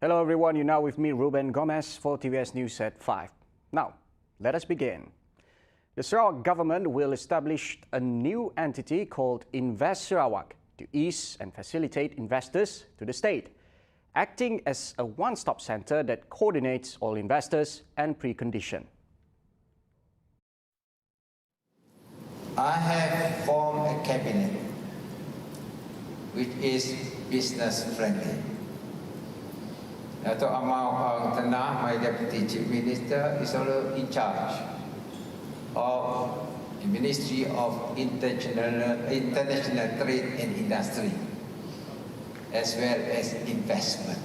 Hello everyone, you're now with me, Ruben Gomez, for TVS News at 5. Now, let us begin. The Sarawak government will establish a new entity called Invest Sarawak to ease and facilitate investors to the state, acting as a one-stop center that coordinates all investors and precondition. I have formed a cabinet which is business friendly. Dato' Amau Tanah, my Deputy Chief Minister, is also in charge of the Ministry of International Trade and Industry, as well as investment.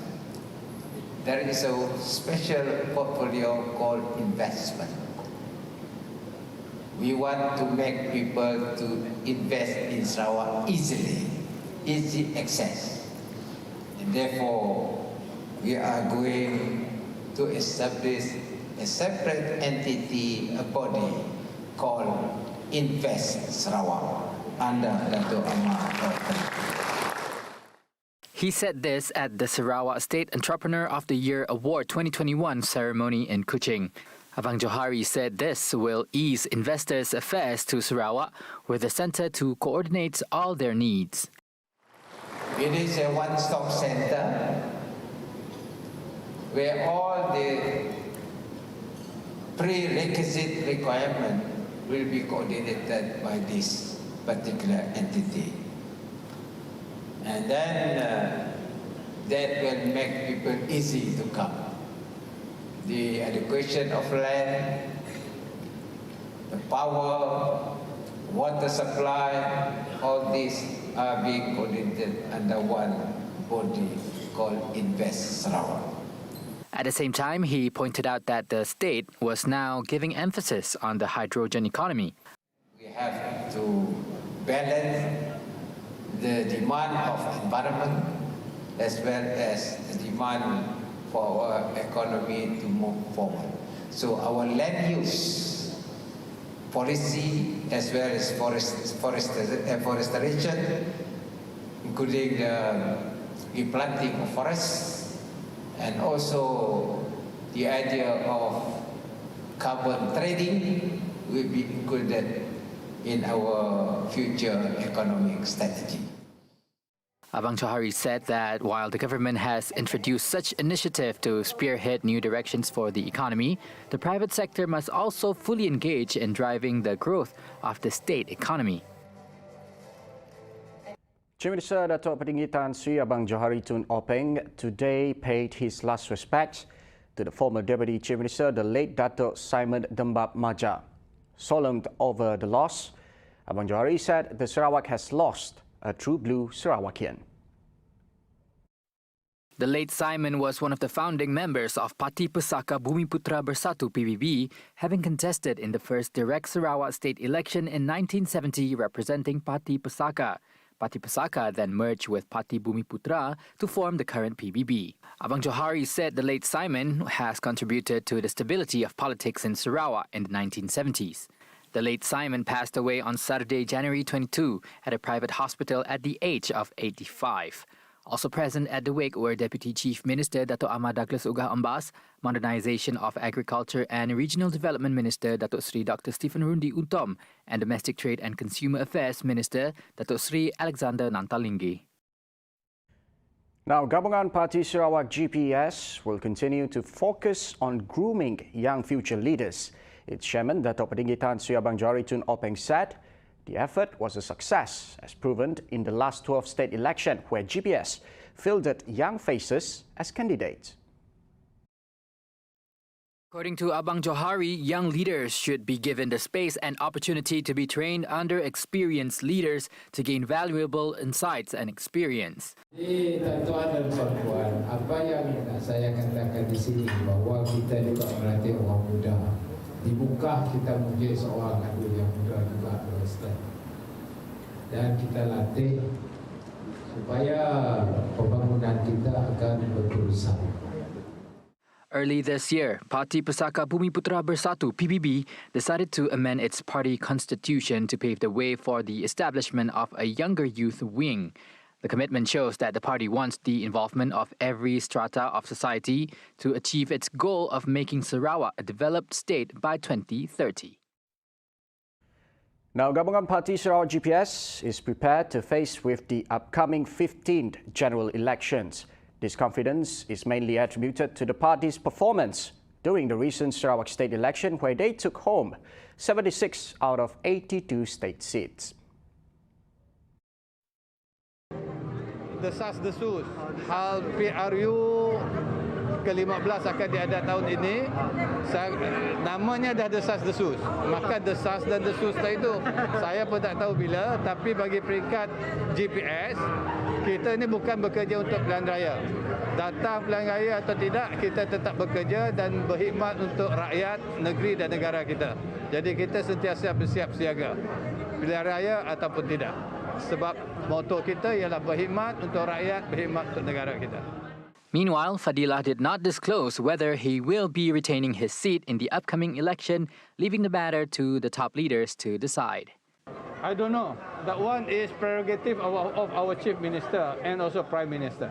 There is a special portfolio called investment. We want to make people to invest in Sarawak easily, easy access, and therefore we are going to establish a separate entity, a body called Invest Sarawak under Dato' Amar. He said this at the Sarawak State Entrepreneur of the Year Award 2021 ceremony in Kuching. Abang Johari said this will ease investors' affairs to Sarawak with the centre to coordinate all their needs. It is a one-stop center where all the prerequisite requirements will be coordinated by this particular entity. And then that will make people easy to come. The allocation of land, the power, water supply, all these are being coordinated under one body called Invest Sarawak. At the same time, he pointed out that the state was now giving emphasis on the hydrogen economy. We have to balance the demand of environment as well as the demand for our economy to move forward. So our land use policy as well as forestation, including the replanting of forests, and also the idea of carbon trading will be included in our future economic strategy. Abang Johari said that while the government has introduced such initiative to spearhead new directions for the economy, the private sector must also fully engage in driving the growth of the state economy. Chief Minister Datuk Petinggi Tan Sri Abang Johari Tun Openg today paid his last respects to the former Deputy Chief Minister, the late Datuk Simon Dembab Maja. Solemn over the loss, Abang Johari said the Sarawak has lost a true blue Sarawakian. The late Simon was one of the founding members of Parti Pusaka Bumiputra Bersatu PBB, having contested in the first direct Sarawak state election in 1970 representing Parti Pusaka. Parti Pusaka then merged with Parti Bumiputra to form the current PBB. Abang Johari said the late Simon has contributed to the stability of politics in Sarawak in the 1970s. The late Simon passed away on Saturday, January 22, at a private hospital at the age of 85. Also present at the wake were Deputy Chief Minister Dato' Ahmad Douglas Ugah Ambas, Modernisation of Agriculture and Regional Development Minister Dato' Sri Dr. Stephen Rundi Untom, and Domestic Trade and Consumer Affairs Minister Dato' Sri Alexander Nantalinggi. Now, Gabungan Parti Sarawak GPS will continue to focus on grooming young future leaders. Its chairman, Datuk Petinggi Tan Sri Abang Johari Tun Openg said the effort was a success, as proven in the last 12 state election, where GPS fielded young faces as candidates. According to Abang Johari, young leaders should be given the space and opportunity to be trained under experienced leaders to gain valuable insights and experience. Tuan-tuan dan puan-puan, apa yang nak saya katakan di sini bahawa kita juga melatih orang muda. Dibuka kita menjadi seorang adul yang muda juga, Ustaz. Dan kita latih supaya pembangunan kita akan berterusan. Early this year, Parti Pusaka Bumiputra Bersatu (PBB) decided to amend its party constitution to pave the way for the establishment of a younger youth wing. The commitment shows that the party wants the involvement of every strata of society to achieve its goal of making Sarawak a developed state by 2030. Now, Gabungan Parti Sarawak GPS is prepared to face with the upcoming 15th general elections. This confidence is mainly attributed to the party's performance during the recent Sarawak state election, where they took home 76 out of 82 state seats. Desas-desus hal PRU ke-15 akan diadakan tahun ini, namanya dah desas-desus. Maka desas dan desus itu saya pun tak tahu bila, tapi bagi peringkat GPS, kita ini bukan bekerja untuk pilihan raya. Datang pilihan raya atau tidak, kita tetap bekerja dan berkhidmat untuk rakyat, negeri dan negara kita. Jadi kita sentiasa bersiap siaga, pilihan raya ataupun tidak. Sebab moto kita ialah berkhidmat untuk rakyat, berkhidmat untuk negara kita. Meanwhile, Fadilah did not disclose whether he will be retaining his seat in the upcoming election, leaving the matter to the top leaders to decide. I don't know. That one is prerogative of our Chief Minister and also Prime Minister.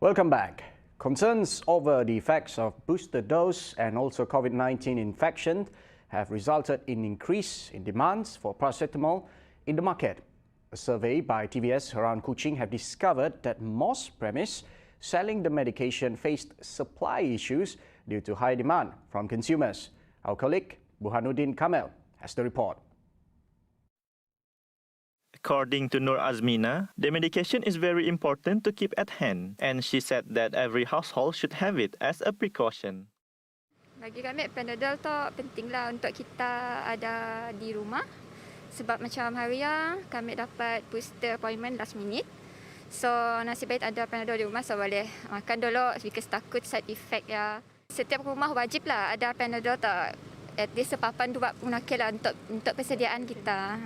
Welcome back. Concerns over the effects of booster dose and also COVID-19 infection have resulted in increase in demands for paracetamol in the market. A survey by TVS around Kuching have discovered that most premises selling the medication faced supply issues due to high demand from consumers. Our colleague Burhanuddin Kamel has the report. According to Nur Azmina, the medication is very important to keep at hand, and she said that every household should have it as a precaution. Bagi kami, Panadol tu pentinglah untuk kita ada di rumah. Sebab macam hari ya, kami dapat booster appointment last minute. So, nasib baik ada Panadol di rumah, so boleh makan dulu because takut side effect ya. Setiap rumah wajiblah ada Panadol tu. At least sepapan 2 punakil lah untuk persediaan kita.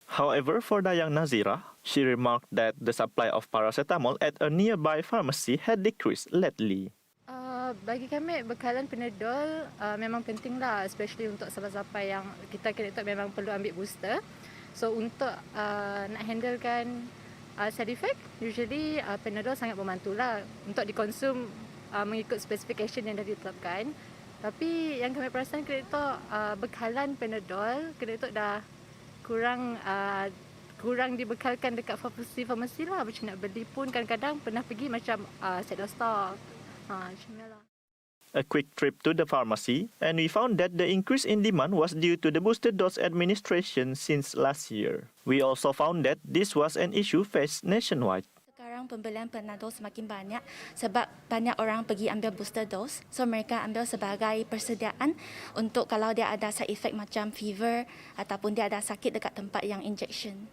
However, for Dayang Nazira, she remarked that the supply of paracetamol at a nearby pharmacy had decreased lately. Bagi kami, bekalan Panadol memang pentinglah, especially untuk siapa-siapa yang kita kira memang perlu ambil booster. So untuk nak handlekan side effect, usually Panadol sangat membantulah untuk dikonsum mengikut specification yang dah ditetapkan. Tapi yang kami perasan kedai tok bekalan Panadol, kedai tok dah kurang dibekalkan dekat farmasi lah. Macam nak beli pun kadang-kadang pernah pergi macam set of stock. Macam ni lah. A quick trip to the pharmacy, and we found that the increase in demand was due to the booster dose administration since last year. We also found that this was an issue faced nationwide. Sekarang pembelian Panadol semakin banyak sebab banyak orang pergi ambil booster dose. So mereka ambil sebagai persediaan untuk kalau dia ada side effect macam fever ataupun dia ada sakit dekat tempat yang injection.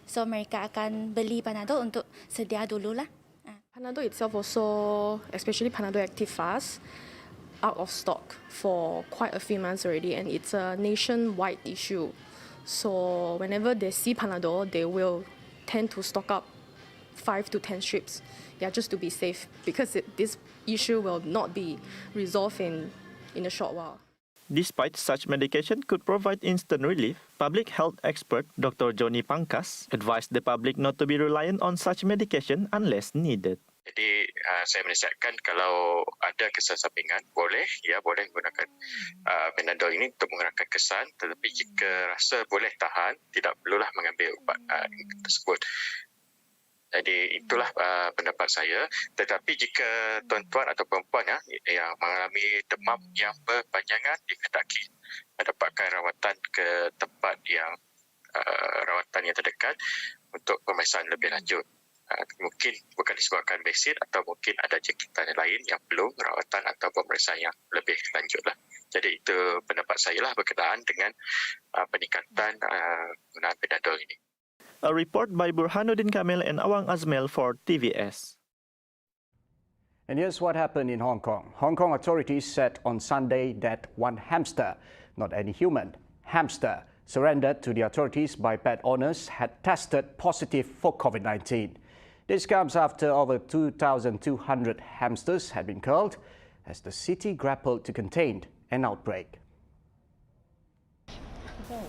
So mereka akan beli Panadol untuk sedia dululah. Panadol itself also, especially Panadol Active Fast, out of stock for quite a few months already, and it's a nationwide issue. So whenever they see Panadol, they will tend to stock up 5 to 10 strips, just to be safe, because this issue will not be resolved in a short while. Despite such medication could provide instant relief, public health expert Dr. Johnny Pangkas advised the public not to be reliant on such medication unless needed. Jadi saya menasihatkan kalau ada kesan sampingan boleh menggunakan Panadol ini untuk mengurangkan kesan, tetapi jika rasa boleh tahan tidak perlulah mengambil ubat tersebut. Jadi itulah pendapat saya. Tetapi jika tuan-tuan atau perempuan yang mengalami demam yang berpanjangan dikendaki mendapatkan rawatan ke tempat yang rawatan yang terdekat untuk pemeriksaan lebih lanjut. Mungkin bukan disebabkan Brexit atau mungkin ada jangkitan lain yang perlu rawatan atau pemeriksaan yang lebih lanjut lah. Jadi itu pendapat saya lah berkenaan dengan peningkatan penggunaan Panadol ini. A report by Burhanuddin Kamil and Awang Azmel for TVS. And here's what happened in Hong Kong. Hong Kong authorities said on Sunday that one hamster, not any human, hamster, surrendered to the authorities by pet owners had tested positive for COVID-19. This comes after over 2,200 hamsters had been culled as the city grappled to contain an outbreak.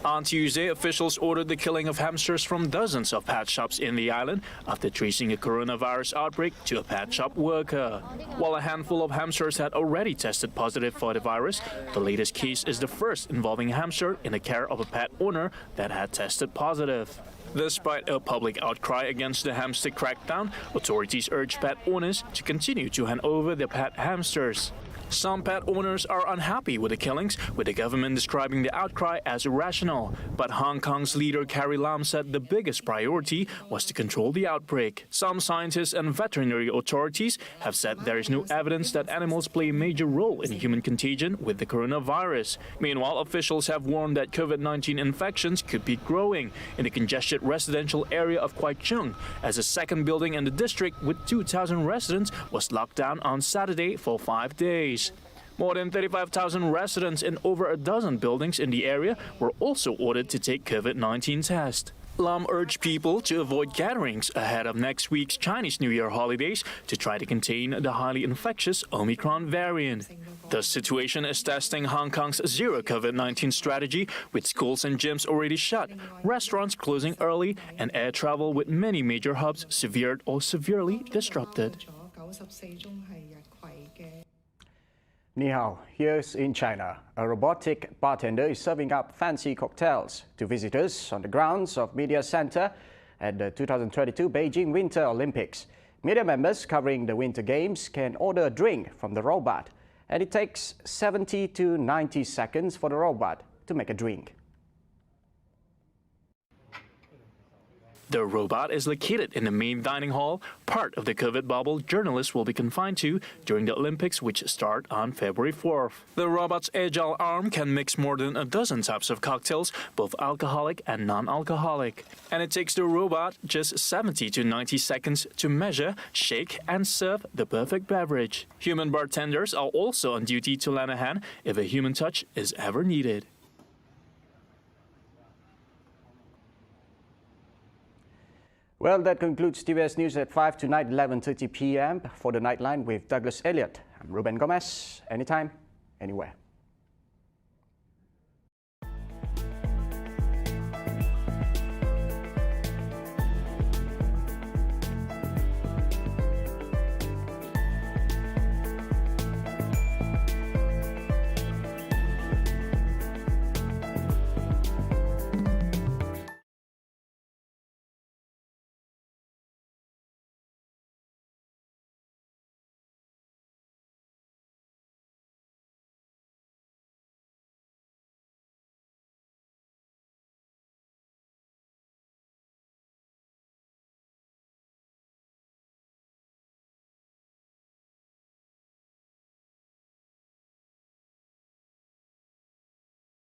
On Tuesday, officials ordered the killing of hamsters from dozens of pet shops in the island after tracing a coronavirus outbreak to a pet shop worker. While a handful of hamsters had already tested positive for the virus, the latest case is the first involving a hamster in the care of a pet owner that had tested positive. Despite a public outcry against the hamster crackdown, authorities urged pet owners to continue to hand over their pet hamsters. Some pet owners are unhappy with the killings, with the government describing the outcry as irrational. But Hong Kong's leader Carrie Lam said the biggest priority was to control the outbreak. Some scientists and veterinary authorities have said there is no evidence that animals play a major role in human contagion with the coronavirus. Meanwhile, officials have warned that COVID-19 infections could be growing in the congested residential area of Kwai Chung, as a second building in the district with 2,000 residents was locked down on Saturday for 5 days. More than 35,000 residents in over a dozen buildings in the area were also ordered to take COVID-19 tests. Lam urged people to avoid gatherings ahead of next week's Chinese New Year holidays to try to contain the highly infectious Omicron variant. The situation is testing Hong Kong's zero COVID-19 strategy, with schools and gyms already shut, restaurants closing early, and air travel with many major hubs severed or severely disrupted. Ni hao, here's in China. A robotic bartender is serving up fancy cocktails to visitors on the grounds of Media Center at the 2022 Beijing Winter Olympics. Media members covering the Winter Games can order a drink from the robot, and it takes 70 to 90 seconds for the robot to make a drink. The robot is located in the main dining hall, part of the COVID bubble journalists will be confined to during the Olympics, which start on February 4th. The robot's agile arm can mix more than a dozen types of cocktails, both alcoholic and non-alcoholic. And it takes the robot just 70 to 90 seconds to measure, shake, and serve the perfect beverage. Human bartenders are also on duty to lend a hand if a human touch is ever needed. Well, that concludes TVS News at 5 tonight, 11:30 p.m. For the Nightline with Douglas Elliott. I'm Ruben Gomez. Anytime, anywhere.